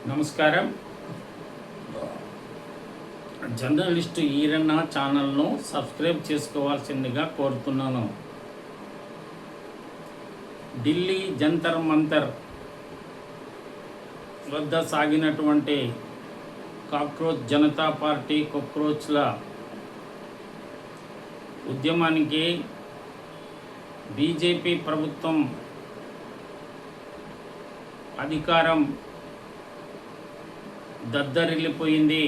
నమస్కారం. జర్నలిస్ట్ ఈరన్న ఛానల్ను సబ్స్క్రైబ్ చేసుకోవాల్సిందిగా కోరుతున్నాను. ఢిల్లీ జంతర్ మంతర్ వద్ద సాగినటువంటి కాక్రోచ్ జనతా పార్టీ కాక్రోచ్ల ఉద్యమానికి బీజేపీ ప్రభుత్వం అధికారం దద్దరిల్లిపోయింది.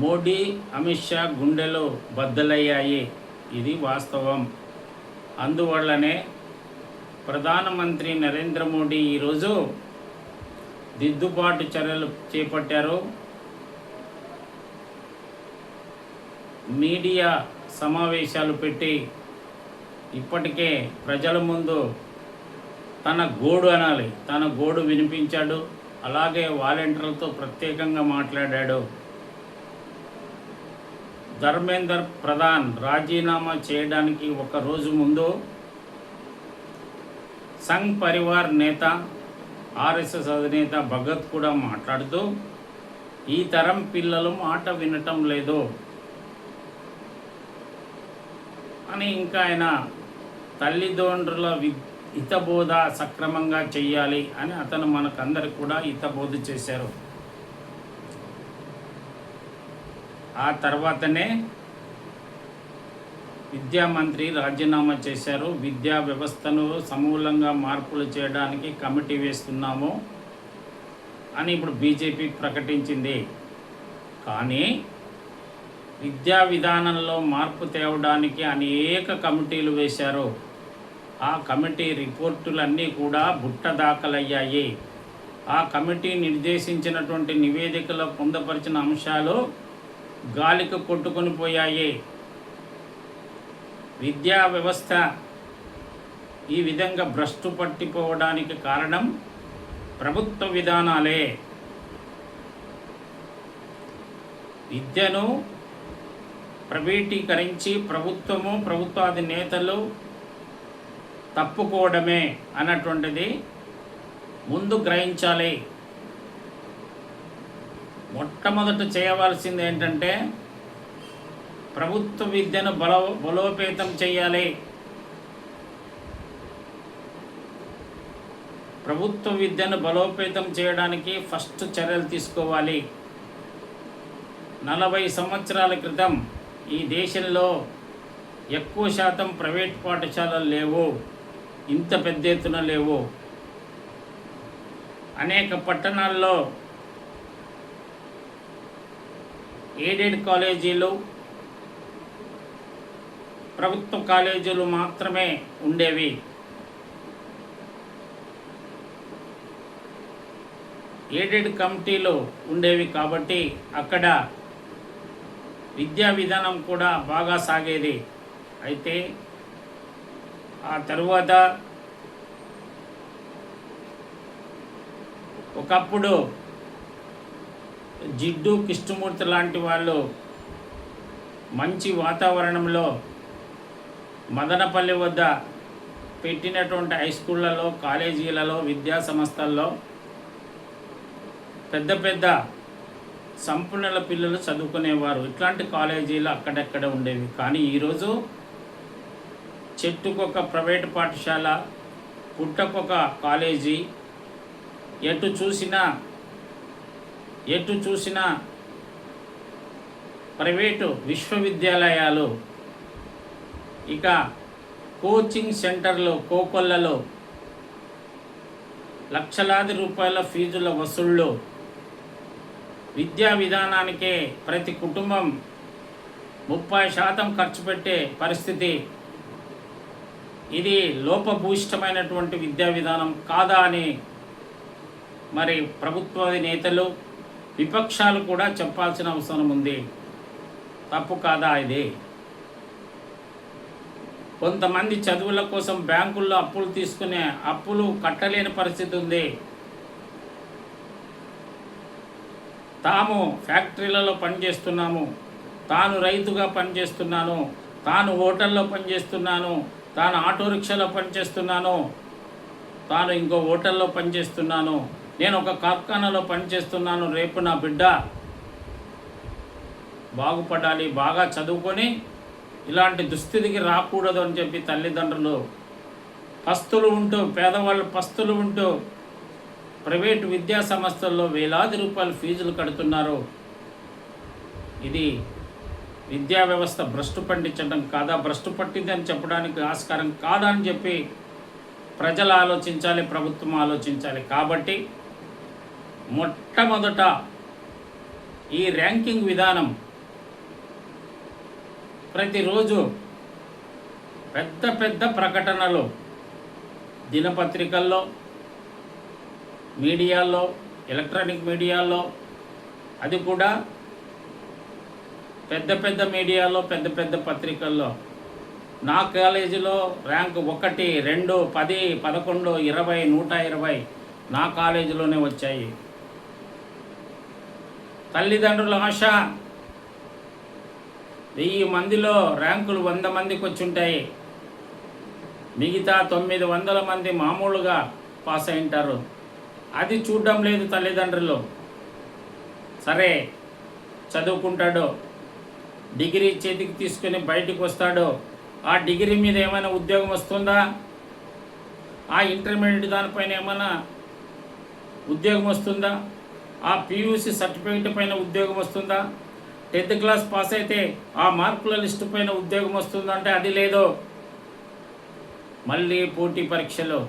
మోడీ, అమిత్ షా గుండెలు బద్దలయ్యాయి. ఇది వాస్తవం. అందువల్లనే ప్రధానమంత్రి నరేంద్ర మోడీ ఈరోజు దిద్దుబాటు చర్యలు చేపట్టారు. మీడియా సమావేశాలు పెట్టి ఇప్పటికే ప్రజల ముందు తన గోడు వినిపించాడు. అలాగే వాలంటీర్లతో ప్రత్యేకంగా మాట్లాడాడు. ధర్మేందర్ ప్రధాన్ రాజీనామా చేయడానికి ఒక రోజు ముందు సంఘ్ పరివార్ నేత, ఆర్ఎస్ఎస్ అధినేత భగత్ కూడా మాట్లాడుతూ ఈ తరం పిల్లలు మాట వినటం లేదు అని, ఇంకా ఆయన తల్లిదండ్రుల హితబోధ సక్రమంగా చేయాలి అని అతను మనకందరికి కూడా హితబోధ చేశారు. ఆ తర్వాతనే విద్యామంత్రి రాజీనామా చేశారు. విద్యా వ్యవస్థను సమూలంగా మార్పులు చేయడానికి కమిటీ వేస్తున్నాము అని ఇప్పుడు బీజేపీ ప్రకటించింది. కానీ విద్యా విధానంలో మార్పు తేవడానికి అనేక కమిటీలు వేశారు. ఆ కమిటీ రిపోర్టులన్నీ కూడా బుట్ట దాఖలయ్యాయి. ఆ కమిటీ నిర్దేశించినటువంటి నివేదికలో పొందపరిచిన అంశాలు గాలికి కొట్టుకొని పోయాయి. విద్యా వ్యవస్థ ఈ విధంగా భ్రష్టు పట్టిపోవడానికి కారణం ప్రభుత్వ విధానాలే. విద్యను ప్రైవేటీకరించి ప్రభుత్వాధినేతలు తప్పుకోవడమే అన్నటువంటిది ముందు గ్రహించాలి. మొట్టమొదట చేయవలసింది ఏంటంటే ప్రభుత్వ విద్యను బలోపేతం చేయాలి. ప్రభుత్వ విద్యను బలోపేతం చేయడానికి ఫస్ట్ చర్యలు తీసుకోవాలి. 40 సంవత్సరాల క్రితం ఈ దేశంలో ఎక్కువ శాతం ప్రైవేట్ పాఠశాలలు లేవు, ఇంత పెద్ద ఎత్తున లేవు. అనేక పట్టణాల్లో ఎయిడెడ్ కాలేజీలు, ప్రభుత్వ కాలేజీలు మాత్రమే ఉండేవి. ఎయిడెడ్ కమిటీలు ఉండేవి కాబట్టి అక్కడ విద్యా విధానం కూడా బాగా సాగేది. అయితే ఆ తరువాత ఒకప్పుడు జిడ్డు కృష్ణమూర్తి లాంటి వాళ్ళు మంచి వాతావరణంలో మదనపల్లి వద్ద పెట్టినటువంటి హై స్కూళ్ళలో, కాలేజీలలో, విద్యా సంస్థల్లో పెద్ద పెద్ద సంపన్నుల పిల్లలు చదువుకునేవారు. ఇట్లాంటి కాలేజీలు అక్కడెక్కడ ఉండేవి. కానీ ఈరోజు చెట్టుకొక ప్రైవేటు పాఠశాల, పుట్టకొక కాలేజీ, ఎటు చూసినా ప్రైవేటు విశ్వవిద్యాలయాలు, ఇక కోచింగ్ సెంటర్లు, కోకొల్లలో లక్షలాది రూపాయల ఫీజుల వసూళ్ళు, విద్యా విధానానికే ప్రతి కుటుంబం 30% ఖర్చు పెట్టే పరిస్థితి. ఇది లోపభూయిష్టమైనటువంటి విద్యా విధానం కాదా అని మరి ప్రభుత్వాధినేతలు, విపక్షాలు కూడా చెప్పాల్సిన అవసరం ఉంది. తప్పు కాదా ఇది? కొంతమంది చదువుల కోసం బ్యాంకుల్లో అప్పులు కట్టలేని పరిస్థితి ఉంది. తాము ఫ్యాక్టరీలలో పనిచేస్తున్నాము, తాను రైతుగా పనిచేస్తున్నాను, తాను హోటల్లో పనిచేస్తున్నాను, తాను ఆటో రిక్షాలో పనిచేస్తున్నాను, తాను ఇంకో హోటల్లో పనిచేస్తున్నాను నేను ఒక కార్ఖానాలో పనిచేస్తున్నాను, రేపు నా బిడ్డ బాగుపడాలి, బాగా చదువుకొని ఇలాంటి దుస్థితికి రాకూడదు అని చెప్పి తల్లిదండ్రులు పస్తులు ఉంటూ, పేదవాళ్ళు పస్తులు ఉంటూ ప్రైవేటు విద్యా సంస్థల్లో వేలాది రూపాయలు ఫీజులు కడుతున్నారు. ఇది విద్యా వ్యవస్థ భ్రష్టు పట్టించడం కాదా? భ్రష్టు పట్టిందని చెప్పడానికి ఆస్కారం కాదా అని చెప్పి ప్రజలు ఆలోచించాలి, ప్రభుత్వం ఆలోచించాలి. కాబట్టి మొట్టమొదట ఈ ర్యాంకింగ్ విధానం ప్రతిరోజు పెద్ద పెద్ద ప్రకటనలు దినపత్రికల్లో, మీడియాల్లో, ఎలక్ట్రానిక్ మీడియాల్లో, అది కూడా పెద్ద పెద్ద మీడియాలో, పెద్ద పెద్ద పత్రికల్లో నా కాలేజీలో ర్యాంక్ 1, 2, 10, 11, 20, 120 నా కాలేజీలోనే వచ్చాయి. తల్లిదండ్రుల ఆశ 1000 మందిలో ర్యాంకులు 100 మందికి వచ్చుంటాయి, మిగతా 900 మంది మామూలుగా పాస్ అయింటారు. అది చూడడం లేదు తల్లిదండ్రులు. సరే, చదువుకుంటాడు, డిగ్రీ చేతికి తీసుకుని బయటికి వస్తాడు, ఆ డిగ్రీ మీద ఏమైనా ఉద్యోగం వస్తుందా? ఆ ఇంటర్మీడియట్ దానిపైన ఏమైనా ఉద్యోగం వస్తుందా? ఆ పీయూసీ సర్టిఫికేట్ పైన ఉద్యోగం వస్తుందా? 10th క్లాస్ పాస్ అయితే ఆ మార్కుల లిస్టు పైన ఉద్యోగం వస్తుందా? అంటే అది లేదు. మళ్ళీ పోటీ పరీక్షల్లో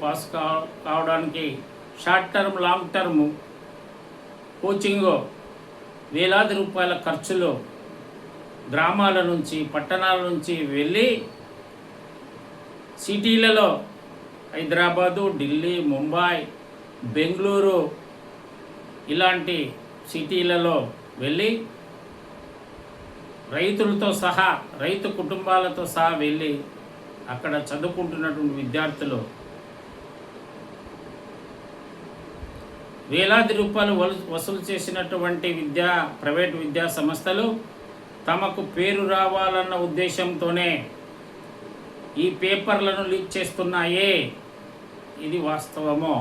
పాస్ కావడానికి short term, long term coaching, వేలాది రూపాయల ఖర్చులు గ్రామాల నుంచి, పట్టణాల నుంచి వెళ్ళి సిటీలలో హైదరాబాదు, ఢిల్లీ, ముంబై, బెంగళూరు ఇలాంటి సిటీలలో వెళ్ళి రైతులతో సహా, రైతు కుటుంబాలతో సహా వెళ్ళి అక్కడ చదువుకుంటున్నటువంటి విద్యార్థులు వేలాది రూపాయలు వసూలు చేసినటువంటి ప్రైవేటు విద్యా సంస్థలు తమకు పేరు రావాలన్న ఉద్దేశంతోనే ఈ పేపర్లను లీక్ చేస్తున్నాయే. ఇది వాస్తవమో?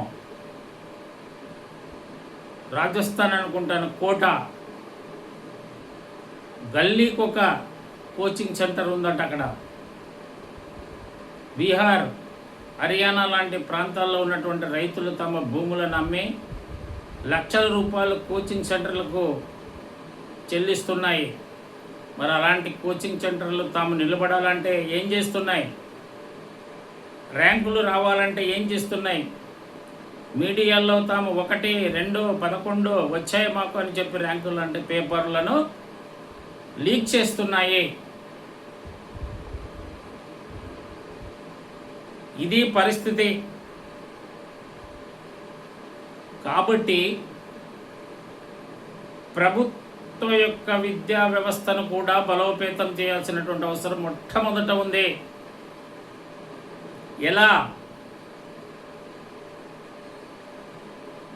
రాజస్థాన్ అనుకుంటాను, కోటా గల్లీకి ఒక కోచింగ్ సెంటర్ ఉందంట అక్కడ. బీహార్, హర్యానా లాంటి ప్రాంతాల్లో ఉన్నటువంటి రైతులు తమ భూములను అమ్మి లక్షల రూపాయలు కోచింగ్ సెంటర్లకు చెల్లిస్తున్నాయి. మరి అలాంటి కోచింగ్ సెంటర్లు తాము నిలబడాలంటే ఏం చేస్తున్నాయి? ర్యాంకులు రావాలంటే ఏం చేస్తున్నాయి? మీడియాల్లో తాము 1, 2, 11 వచ్చాయి మాకు అని చెప్పి ర్యాంకులు అంటే పేపర్లను లీక్ చేస్తున్నాయి. ఇది పరిస్థితి. కాబట్టి ప్రభుత్వం యొక్క విద్యా వ్యవస్థను కూడా బలోపేతం చేయాల్సినటువంటి అవసరం మొట్టమొదట ఉంది. ఎలా?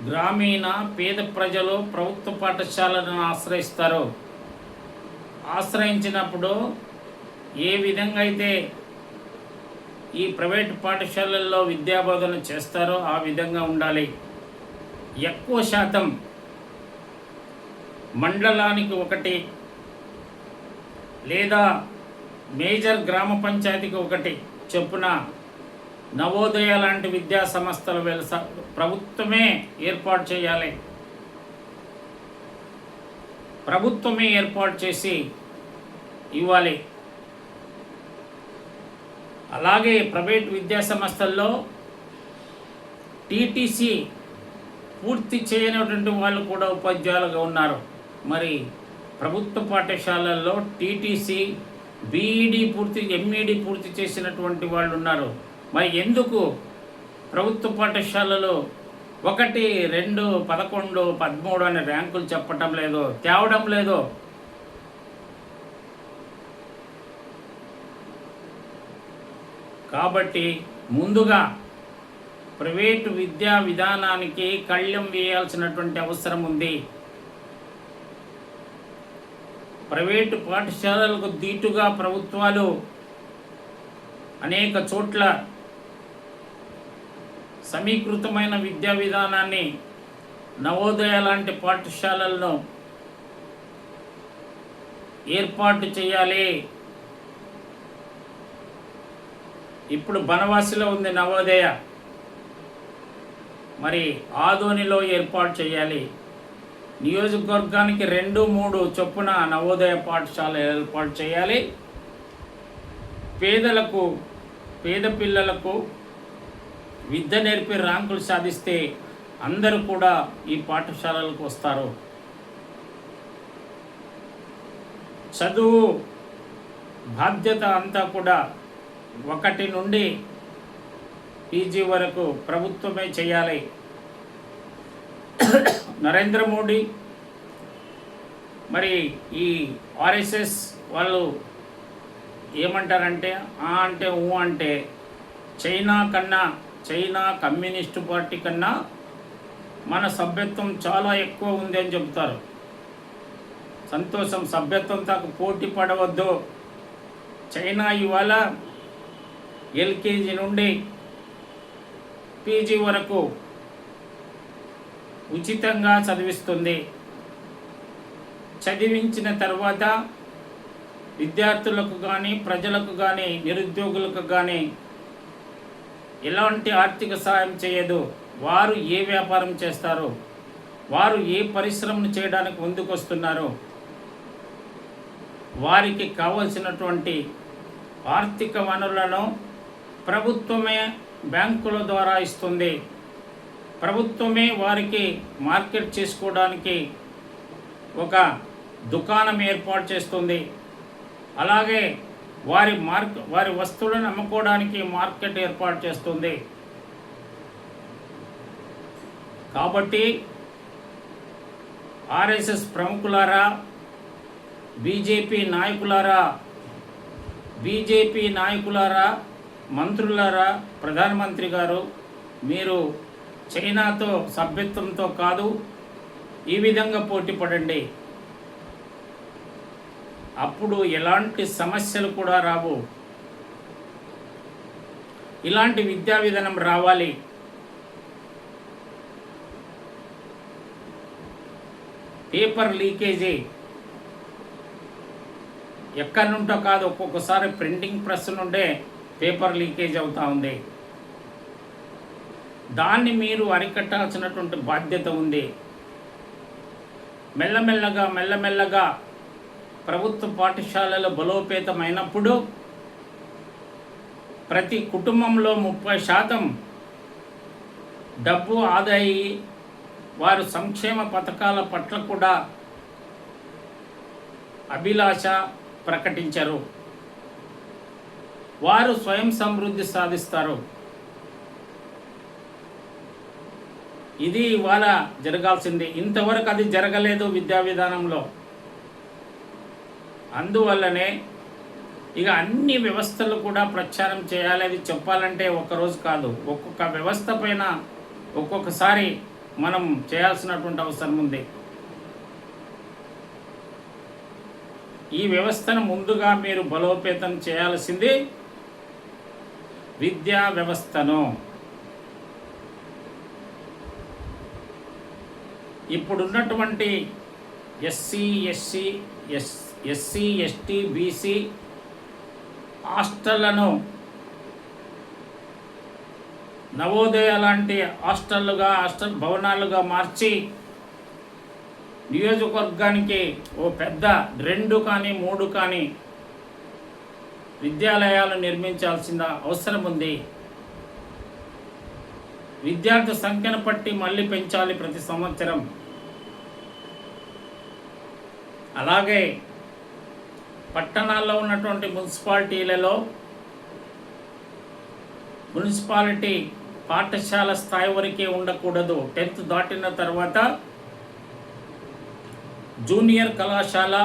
గ్రామీణ పేద ప్రజలు ప్రభుత్వ పాఠశాలను ఆశ్రయిస్తారు. ఆశ్రయించినప్పుడు ఏ విధంగా అయితే ఈ ప్రైవేట్ పాఠశాలల్లో విద్యాబోధన చేస్తారో ఆ విధంగా ఉండాలి. ఎక్కువ శాతం మండలానికి 1 లేదా మేజర్ గ్రామ పంచాయతీకి 1 చొప్పున నవోదయ లాంటి విద్యా సంస్థలు ప్రభుత్వమే ఏర్పాటు చేయాలి. ప్రభుత్వమే ఏర్పాటు చేసి ఇవ్వాలి. అలాగే ప్రైవేట్ విద్యా సంస్థల్లో టీటీసీ పూర్తి చేయనటువంటి వాళ్ళు కూడా ఉపాధ్యాయులుగా ఉన్నారు. మరి ప్రభుత్వ పాఠశాలల్లో టీటీసీ, బీఈడి పూర్తి, ఎంఈడి పూర్తి చేసినటువంటి వాళ్ళు ఉన్నారు. మరి ఎందుకు ప్రభుత్వ పాఠశాలలో 1, 2, 11, 13 అనే ర్యాంకులు చెప్పటం లేదు, తేవడం లేదు? కాబట్టి ముందుగా ప్రైవేటు విద్యా విధానానికి కళ్ళెం వేయాల్సినటువంటి అవసరం ఉంది. ప్రైవేటు పాఠశాలలకు దీటుగా ప్రభుత్వాలు అనేక చోట్ల సమీకృతమైన విద్యా విధానాన్ని నవోదయ లాంటి పాఠశాలలను ఏర్పాటు చేయాలి. ఇప్పుడు బనవాసిలో ఉంది నవోదయ, మరి ఆదోనిలో ఏర్పాటు చేయాలి. నియోజకవర్గానికి 2-3 చొప్పున నవోదయ పాఠశాల ఏర్పాటు చేయాలి. పేద పిల్లలకు విద్య నేర్పి ర్యాంకులు సాధిస్తే అందరూ కూడా ఈ పాఠశాలలకు వస్తారు. చదువు బాధ్యత అంతా కూడా 1 నుండి పీజీ వరకు ప్రభుత్వమే చేయాలి. నరేంద్ర మోడీ మరి ఈ ఆర్ఎస్ఎస్ వాళ్ళు ఏమంటారంటే అంటే అంటే చైనా కమ్యూనిస్టు పార్టీ కన్నా మన సభ్యత్వం చాలా ఎక్కువ ఉంది అని చెబుతారు. సంతోషం, సభ్యత్వంతో పోటీ పడవద్దు. చైనా ఇవాళ ఎల్కేజీ నుండి పీజీ వరకు ఉచితంగా చదివిస్తుంది. చదివించిన తర్వాత విద్యార్థులకు కానీ, ప్రజలకు కానీ, నిరుద్యోగులకు కానీ ఎలాంటి ఆర్థిక సహాయం చేయదు. వారు ఏ వ్యాపారం చేస్తారు, వారు ఏ పరిశ్రమను చేయడానికి ముందుకు వస్తున్నారు, వారికి కావలసినటువంటి ఆర్థిక వనరులను ప్రభుత్వమే బ్యాంకుల ద్వారా ఇస్తుంది. ప్రభుత్వమే వారికి మార్కెట్ చేసుకోవడానికి ఒక దుకాణం ఏర్పాటు చేస్తుంది. అలాగే వారి వస్తువులను అమ్ముకోవడానికి మార్కెట్ ఏర్పాటు చేస్తుంది. కాబట్టి ఆర్ఎస్ఎస్ ప్రముఖులారా, బీజేపీ నాయకులారా, మంత్రులారా, ప్రధానమంత్రి గారు, మీరు చైనాతో సభ్యత్వంతో కాదు, ఈ విధంగా పోటీ పడండి. అప్పుడు ఎలాంటి సమస్యలు కూడా రావు. ఇలాంటి విద్యా విధానం రావాలి. పేపర్ లీకేజీ ఎక్కడి నుంటో కాదు, ఒక్కొక్కసారి ప్రింటింగ్ ప్రెస్ నుండే పేపర్ లీకేజ్ అవుతూ ఉంది. దాన్ని అరికట్టాల్సినటువంటి బాధ్యత ఉంది. మెల్లమెల్లగా ప్రభుత్వ పాఠశాలలు బలోపేతమైనప్పుడు ప్రతి కుటుంబంలో 30% డబ్బు ఆదా అయ్యి వారు సంక్షేమ పథకాల పట్ల కూడా అభిలాష ప్రకటించరు. వారు స్వయం సమృద్ధి సాధిస్తారు. ఇది ఇవాళ జరగాల్సింది. ఇంతవరకు అది జరగలేదు విద్యా విధానంలో. అందువల్లనే ఇక అన్ని వ్యవస్థలు కూడా ప్రచారం చేయాలి. అది చెప్పాలంటే ఒక్కరోజు కాదు, ఒక్కొక్క వ్యవస్థ పైన ఒక్కొక్కసారి మనం చేయాల్సినటువంటి అవసరం ఉంది. ఈ వ్యవస్థను ముందుగా మీరు బలోపేతం చేయాల్సింది విద్యా వ్యవస్థను. ఇప్పుడున్నటువంటి ఎస్సీ ఎస్టీ బీసీ హాస్టళ్లను నవోదయ లాంటి హాస్టల్ భవనాలుగా మార్చి నియోజకవర్గానికి ఓ పెద్ద 2 కానీ 3 కానీ విద్యాలయాలు నిర్మించాల్సిన అవసరం ఉంది. విద్యార్థి సంఖ్యను బట్టి మళ్ళీ పెంచాలి ప్రతి సంవత్సరం. అలాగే పట్టణాల్లో ఉన్నటువంటి మున్సిపాలిటీ పాఠశాల స్థాయి వరకే ఉండకూడదు. 10th దాటిన తర్వాత జూనియర్ కళాశాల,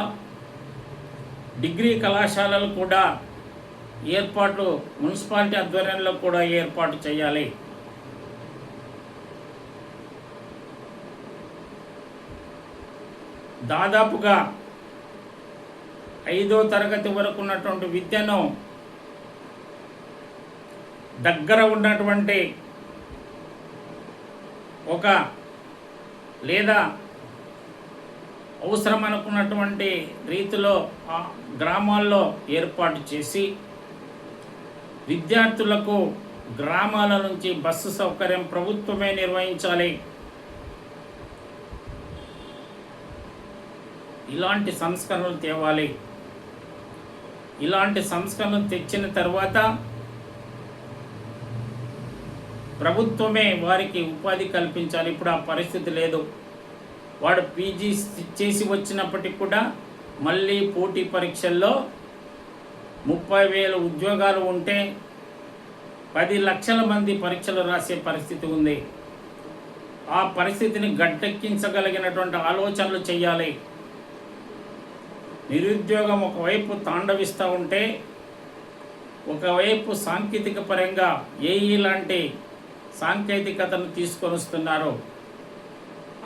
డిగ్రీ కళాశాలలు కూడా మున్సిపాలిటీ ఆధ్వర్యంలో కూడా ఏర్పాటు చేయాలి. దాదాపుగా 5వ తరగతి వరకు ఉన్నటువంటి విద్యను దగ్గర ఉన్నటువంటి ఒక లేదా అవసరం అనుకున్నటువంటి రీతిలో ఆ గ్రామాల్లో ఏర్పాటు చేసి విద్యార్థులకు గ్రామాల నుంచి బస్సు సౌకర్యం ప్రభుత్వమే నిర్వహించాలి. ఇలాంటి సంస్కరణలు తేవాలి. ఇలాంటి సంస్కరణలు తెచ్చిన తర్వాత ప్రభుత్వమే వారికి ఉపాధి కల్పించాలి. ఇప్పుడు ఆ పరిస్థితి లేదు. వాడు పీజీ చేసి వచ్చినప్పటికి కూడా మళ్ళీ పోటీ పరీక్షల్లో 30,000 ఉద్యోగాలు ఉంటే 10 లక్షల మంది పరీక్షలు రాసే పరిస్థితి ఉంది. ఆ పరిస్థితిని గట్టెక్కించగలిగినటువంటి ఆలోచనలు చేయాలి. నిరుద్యోగం ఒకవైపు తాండవిస్తూ ఉంటే ఒకవైపు సాంకేతిక పరంగా ఏఈ లాంటి సాంకేతికతను తీసుకొని వస్తున్నారు.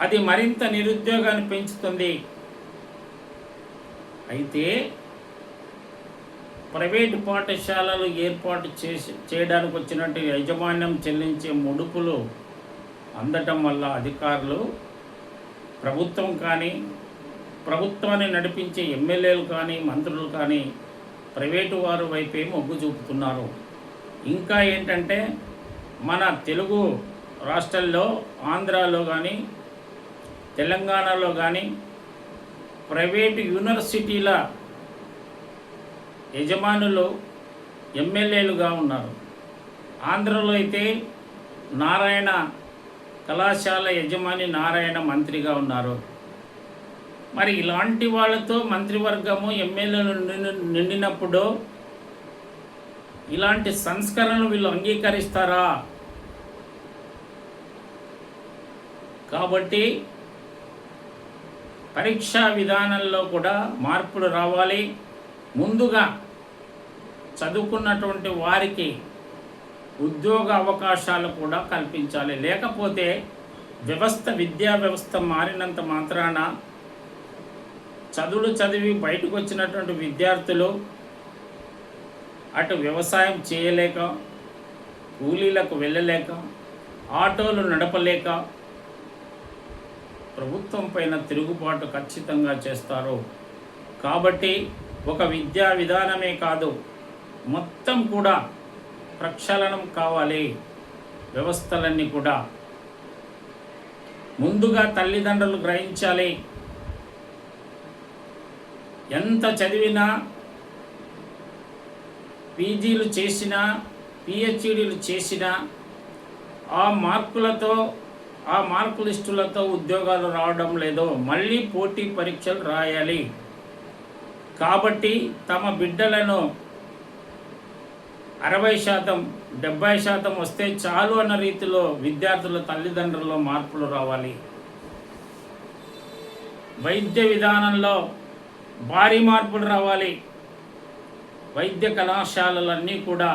అది మరింత నిరుద్యోగాన్ని పెంచుతుంది. అయితే ప్రైవేటు పాఠశాలలు ఏర్పాటు చేయడానికి వచ్చినట్టు యాజమాన్యం చెల్లించే ముడుపులు అందటం వల్ల అధికారులు ప్రభుత్వం కానీ ప్రభుత్వాన్ని నడిపించే ఎమ్మెల్యేలు కానీ మంత్రులు కానీ ప్రైవేటు వారు వైపే మొగ్గు చూపుతున్నారు. ఇంకా ఏంటంటే మన తెలుగు రాష్ట్రాల్లో ఆంధ్రాలో కానీ తెలంగాణలో కానీ ప్రైవేటు యూనివర్సిటీల యజమానులు ఎమ్మెల్యేలుగా ఉన్నారు. ఆంధ్రలో అయితే నారాయణ కళాశాల యజమాని నారాయణ మంత్రిగా ఉన్నారు. మరి ఇలాంటి వాళ్ళతో మంత్రివర్గము ఎమ్మెల్యేలు నిండినప్పుడు ఇలాంటి సంస్కరణలు వీళ్ళు అంగీకరిస్తారా? కాబట్టి పరీక్షా విధానంలో కూడా మార్పులు రావాలి. ముందుగా చదువుకున్నటువంటి వారికి ఉద్యోగ అవకాశాలు కూడా కల్పించాలి. లేకపోతే విద్యా వ్యవస్థ మారినంత మాత్రాన చదువులు చదివి బయటకు వచ్చినటువంటి విద్యార్థులు అటు వ్యవసాయం చేయలేక, కూలీలకు వెళ్ళలేక, ఆటోలు నడపలేక ప్రభుత్వం పైన తిరుగుబాటు ఖచ్చితంగా చేస్తారు. కాబట్టి ఒక విద్యా విధానమే కాదు, మొత్తం కూడా ప్రక్షాళనం కావాలి. వ్యవస్థలన్నీ కూడా ముందుగా తల్లిదండ్రులు గ్రహించాలి. ఎంత చదివినా, పీజీలు చేసినా, పిహెచ్డీలు చేసినా ఆ మార్కు లిస్టులతో ఉద్యోగాలు రావడం లేదో మళ్ళీ పోటీ పరీక్షలు రాయాలి. కాబట్టి తమ బిడ్డలను 60%, 70% వస్తే చాలు అన్న రీతిలో విద్యార్థుల తల్లిదండ్రుల్లో మార్పులు రావాలి. వైద్య విధానంలో భారీ మార్పులు రావాలి. వైద్య కళాశాలలన్నీ కూడా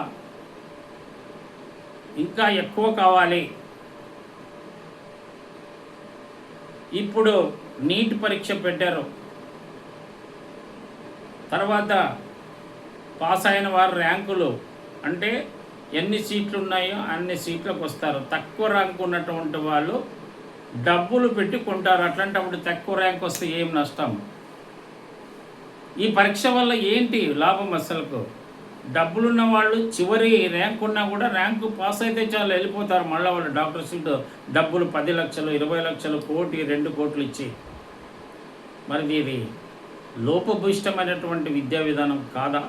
ఇంకా ఎక్కువ కావాలి. ఇప్పుడు నీట్ పరీక్ష పెట్టారు. తర్వాత పాస్ అయిన వారు ర్యాంకులు అంటే ఎన్ని సీట్లు ఉన్నాయో అన్ని సీట్లకు వస్తారు. తక్కువ ర్యాంకు ఉన్నటువంటి వాళ్ళు డబ్బులు పెట్టి కొంటారు. అట్లాంటప్పుడు తక్కువ ర్యాంక్ వస్తే ఏం నష్టం? ఈ పరీక్ష వల్ల ఏంటి లాభం? అసలుకు డబ్బులున్న వాళ్ళు చివరి ర్యాంక్ ఉన్నా కూడా ర్యాంకు పాస్ అయితే చాలు వెళ్ళిపోతారు. మళ్ళీ వాళ్ళు డాక్టర్ సీట్ డబ్బులు 10 లక్షలు, 20 లక్షలు, కోటి, 2 కోట్లు ఇచ్చి. మరి ఇది లోపభూయిష్టమైనటువంటి విద్యా విధానం కాదా?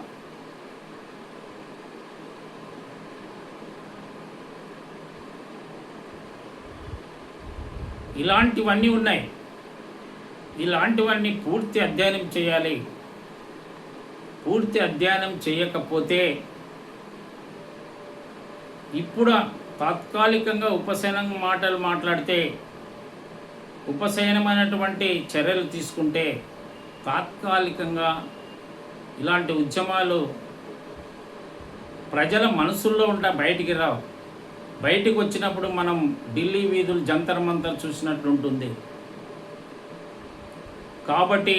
ఇలాంటివన్నీ ఉన్నాయి. ఇలాంటివన్నీ పూర్తి అధ్యయనం చేయాలి. పూర్తి అధ్యయనం చేయకపోతే ఇప్పుడు తాత్కాలికంగా ఉపశమనం మాటలు మాట్లాడితే, ఉపశమనమైనటువంటి చర్యలు తీసుకుంటే తాత్కాలికంగా ఇలాంటి ఉద్యమాలు ప్రజల మనసుల్లో బయటికి రావు. బయటికి వచ్చినప్పుడు మనం ఢిల్లీ వీధులు జంతర్ మంతర్ చూసినట్లు ఉంటుంది. కాబట్టి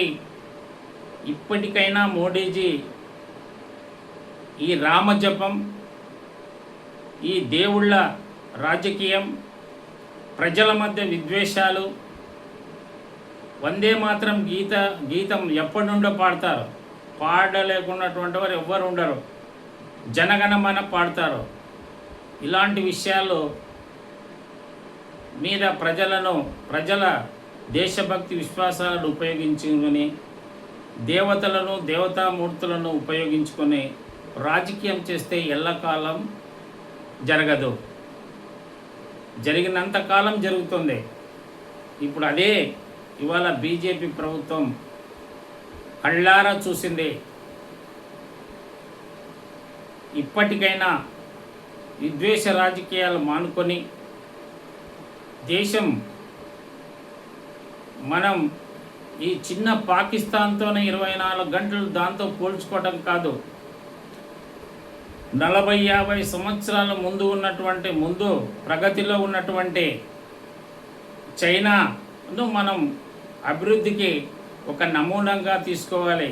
ఇప్పటికైనా మోడీజీ ఈ రామజపం, ఈ దేవుళ్ళ రాజకీయం, ప్రజల మధ్య విద్వేషాలు. వందే మాత్రం గీతం ఎప్పటి నుండో పాడతారు, పాడలేకున్నటువంటి వారు ఎవ్వరు ఉండరు. జనగణమన పాడతారు. ఇలాంటి విషయాలు మీద ప్రజల దేశభక్తి విశ్వాసాలను ఉపయోగించుకొని, దేవతలను దేవతామూర్తులను ఉపయోగించుకొని రాజకీయం చేస్తే ఎల్లకాలం జరగదు. జరిగినంతకాలం జరుగుతుంది. ఇప్పుడు అదే ఇవాళ బీజేపీ ప్రభుత్వం కళ్ళారా చూసింది. ఇప్పటికైనా విద్వేష రాజకీయాలు మానుకొని దేశం మనం ఈ చిన్న పాకిస్తాన్తోనే 24 గంటలు దాంతో పోల్చుకోవడం కాదు, 40-50 సంవత్సరాల ముందు ప్రగతిలో ఉన్నటువంటి చైనాను మనం అభివృద్ధికి ఒక నమూనంగా తీసుకోవాలి.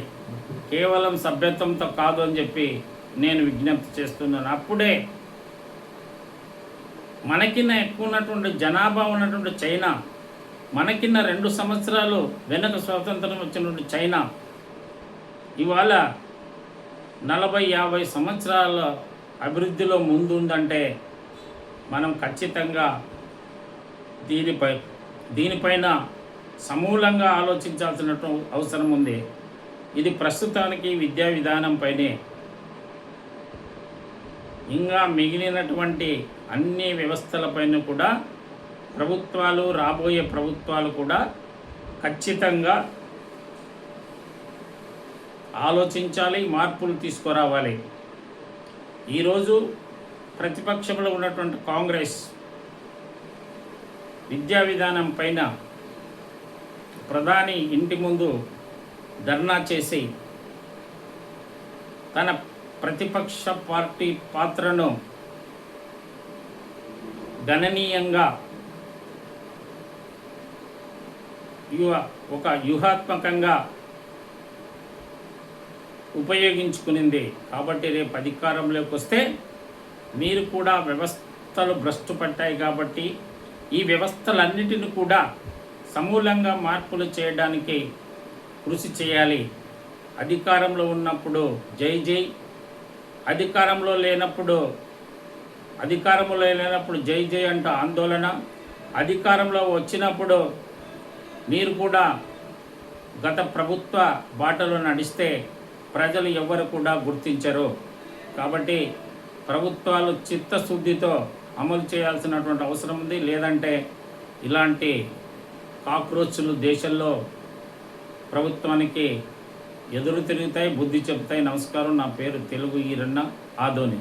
కేవలం సభ్యత్వంతో కాదు అని చెప్పి నేను విజ్ఞప్తి చేస్తున్నాను. అప్పుడే మనకిన్న ఎక్కువ ఉన్నటువంటి జనాభా ఉన్నటువంటి చైనా, మనకిన్న 2 సంవత్సరాలు వెనక స్వాతంత్రం వచ్చినటువంటి చైనా ఇవాళ 40-50 సంవత్సరాల అభివృద్ధిలో ముందుందంటే మనం ఖచ్చితంగా దీనిపైన సమూలంగా ఆలోచించాల్సిన అవసరం ఉంది. ఇది ప్రస్తుతానికి విద్యా విధానంపైనే, ఇంకా మిగిలినటువంటి అన్ని వ్యవస్థలపైన కూడా రాబోయే ప్రభుత్వాలు కూడా ఖచ్చితంగా ఆలోచించాలి, మార్పులు తీసుకురావాలి. ఈరోజు ప్రతిపక్షంలో ఉన్నటువంటి కాంగ్రెస్ విద్యా విధానం పైన ప్రధాని ఇంటి ముందు ధర్నా చేసి తన ప్రతిపక్ష పార్టీ పాత్రను గణనీయంగా ఒక వ్యూహాత్మకంగా ఉపయోగించుకునింది. కాబట్టి రేపు అధికారంలోకి వస్తే మీరు కూడా వ్యవస్థలు భ్రష్టు పట్టాయి కాబట్టి ఈ వ్యవస్థలన్నిటిని కూడా సమూలంగా మార్పులు చేయడానికి కృషి చేయాలి. అధికారంలో ఉన్నప్పుడు జై జై, అధికారంలో లేనప్పుడు జై జై అంటూ ఆందోళన, అధికారంలో వచ్చినప్పుడు మీరు కూడా గత ప్రభుత్వ బాటలో నడిస్తే ప్రజలు ఎవరు కూడా గుర్తించరు. కాబట్టి ప్రభుత్వాలు చిత్తశుద్ధితో అమలు చేయాల్సినటువంటి అవసరం ఉంది. లేదంటే ఇలాంటి కాక్రోచ్లు దేశంలో ప్రభుత్వానికి ఎదురు తిరుగుతాయి, బుద్ధి చెబుతాయి. నమస్కారం. నా పేరు తెలుగు ఈరన్న ఆదోని.